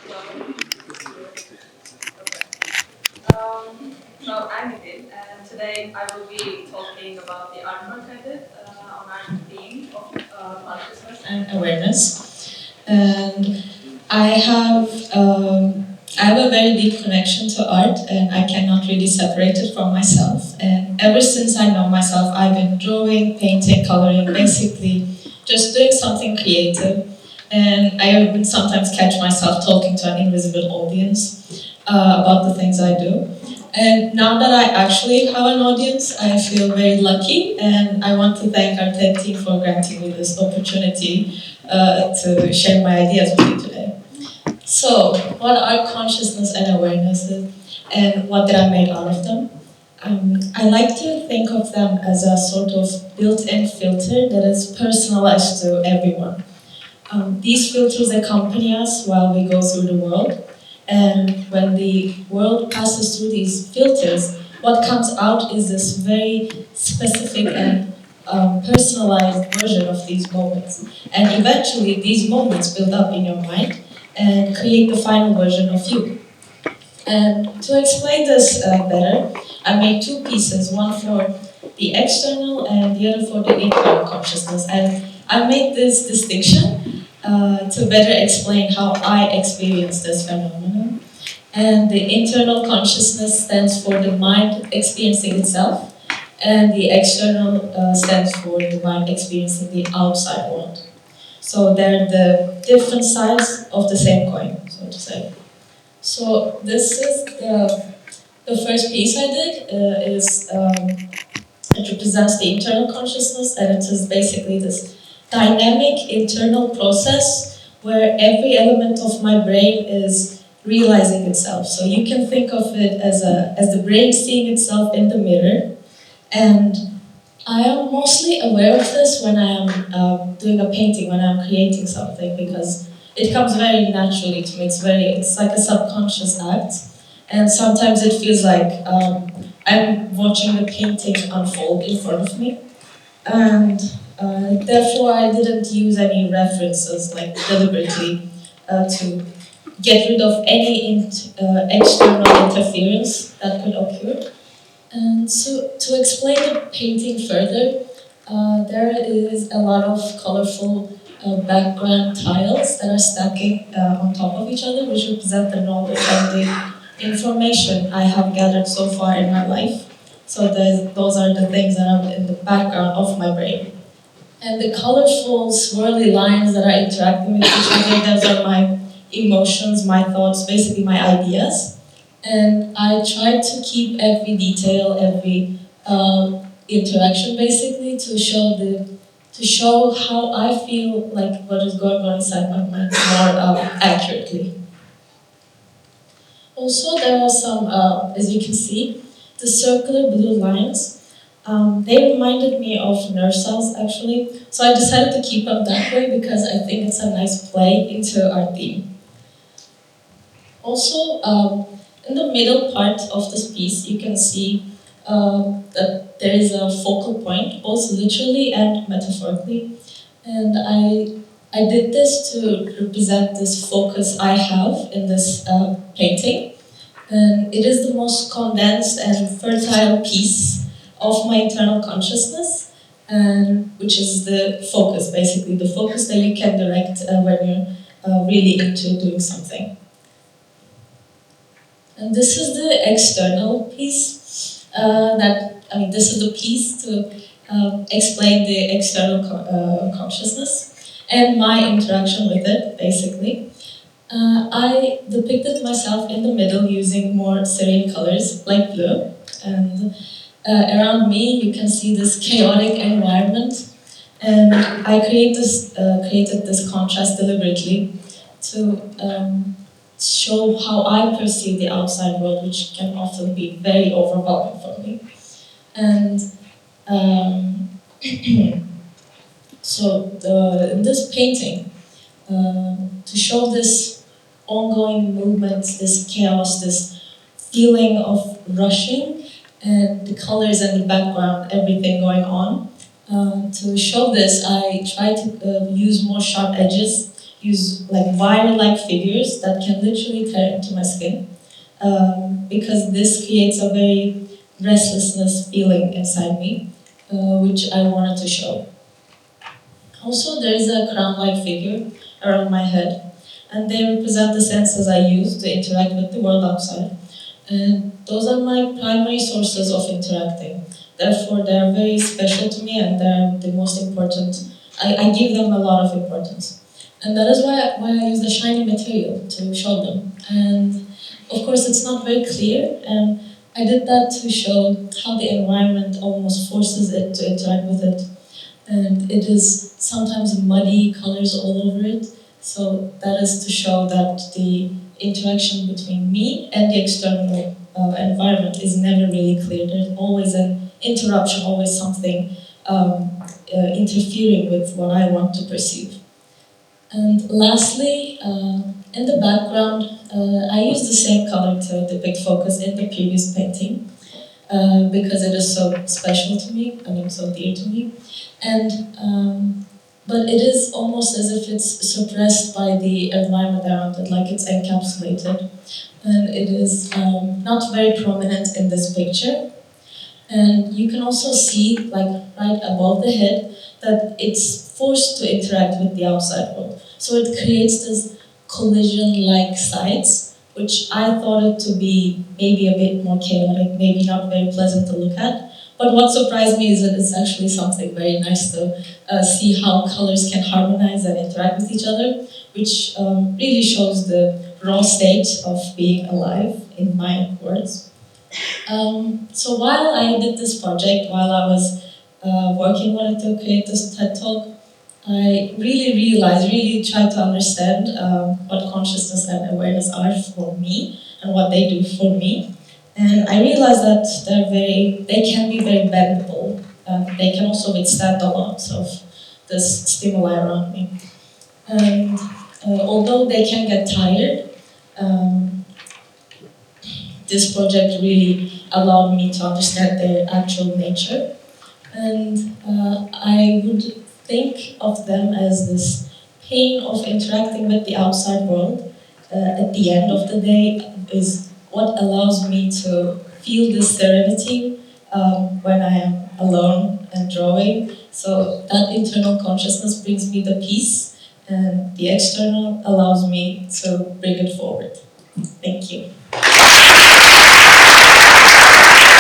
So I'm Idil, and today I will be talking about the artwork I did on our theme of consciousness and awareness. And I have I have a very deep connection to art, and I cannot really separate it from myself. And ever since I know myself, I've been drawing, painting, coloring, basically just doing something creative. And I even sometimes catch myself talking to an invisible audience about the things I do. And now that I actually have an audience, I feel very lucky, and I want to thank our TED team for granting me this opportunity to share my ideas with you today. So, what are consciousness and awarenesses, and what did I make out of them? I like to think of them as a sort of built-in filter that is personalized to everyone. These filters accompany us while we go through the world. And when the world passes through these filters, what comes out is this very specific and personalized version of these moments. And eventually, these moments build up in your mind and create the final version of you. And to explain this better, I made two pieces, one for the external and the other for the internal consciousness. And I made this distinction to better explain how I experience this phenomenon. And the internal consciousness stands for the mind experiencing itself, and the external stands for the mind experiencing the outside world. So they're the different sides of the same coin, so to say. So this is the first piece I did. It represents the internal consciousness, and it is basically this dynamic internal process where every element of my brain is realizing itself. So you can think of it as the brain seeing itself in the mirror. And I am mostly aware of this when I am doing a painting, when I'm creating something, because it comes very naturally to me. It's like a subconscious act. And sometimes it feels like I'm watching the painting unfold in front of me. And therefore, I didn't use any references, like deliberately, to get rid of any external interference that could occur. And so, to explain the painting further, there is a lot of colorful background tiles that are stacking on top of each other, which represent the knowledge and the information I have gathered so far in my life. So those are the things that are in the background of my brain. And the colorful, swirly lines that are interacting with each other, those are my emotions, my thoughts, basically my ideas. And I try to keep every detail, every interaction, basically, to show how I feel like what is going on inside my mind more accurately. Also, there are some, as you can see, the circular blue lines. They reminded me of nerve cells, actually. So I decided to keep them that way because I think it's a nice play into our theme. Also, in the middle part of this piece, you can see that there is a focal point, both literally and metaphorically. And I did this to represent this focus I have in this painting. And it is the most condensed and fertile piece of my internal consciousness, and which is the focus, basically, the focus that you can direct when you're really into doing something. And this is the external piece, this is the piece to explain the external consciousness and my interaction with it, basically. I depicted myself in the middle using more serene colors, like blue, and around me you can see this chaotic environment, and I created this contrast deliberately to show how I perceive the outside world, which can often be very overwhelming for me. And in this painting, to show this ongoing movement, this chaos, this feeling of rushing, and the colors and the background, everything going on. To show this, I try to use more sharp edges, use like wire-like figures that can literally tear into my skin, because this creates a very restlessness feeling inside me, which I wanted to show. Also, there is a crown-like figure around my head, and they represent the senses I use to interact with the world outside. And those are my primary sources of interacting. Therefore, they are very special to me, and they're the most important. I give them a lot of importance. And that is why I use a shiny material to show them. And of course, it's not very clear, and I did that to show how the environment almost forces it to interact with it. And it is sometimes muddy colors all over it. So that is to show that the interaction between me and the external environment is never really clear. There's always an interruption, always something interfering with what I want to perceive. And lastly, in the background, I used the same color to depict focus in the previous painting, because it is so special to me, so dear to me. And but it is almost as if it's suppressed by the environment around it, like it's encapsulated. And it is not very prominent in this picture. And you can also see, like right above the head, that it's forced to interact with the outside world. So it creates this collision-like sides, which I thought it to be maybe a bit more chaotic, maybe not very pleasant to look at. But what surprised me is that it's actually something very nice to see how colors can harmonize and interact with each other, which really shows the raw state of being alive, in my words. So while I did this project, while I was working on it to create this TED Talk, I really tried to understand what consciousness and awareness are for me and what they do for me. And I realized that they can be very bendable. They can also withstand a lot of this stimuli around me. And although they can get tired, this project really allowed me to understand their actual nature. And I would think of them as this pain of interacting with the outside world at the end of the day is what allows me to feel this serenity when I am alone and drawing. So that internal consciousness brings me the peace, and the external allows me to bring it forward. Thank you.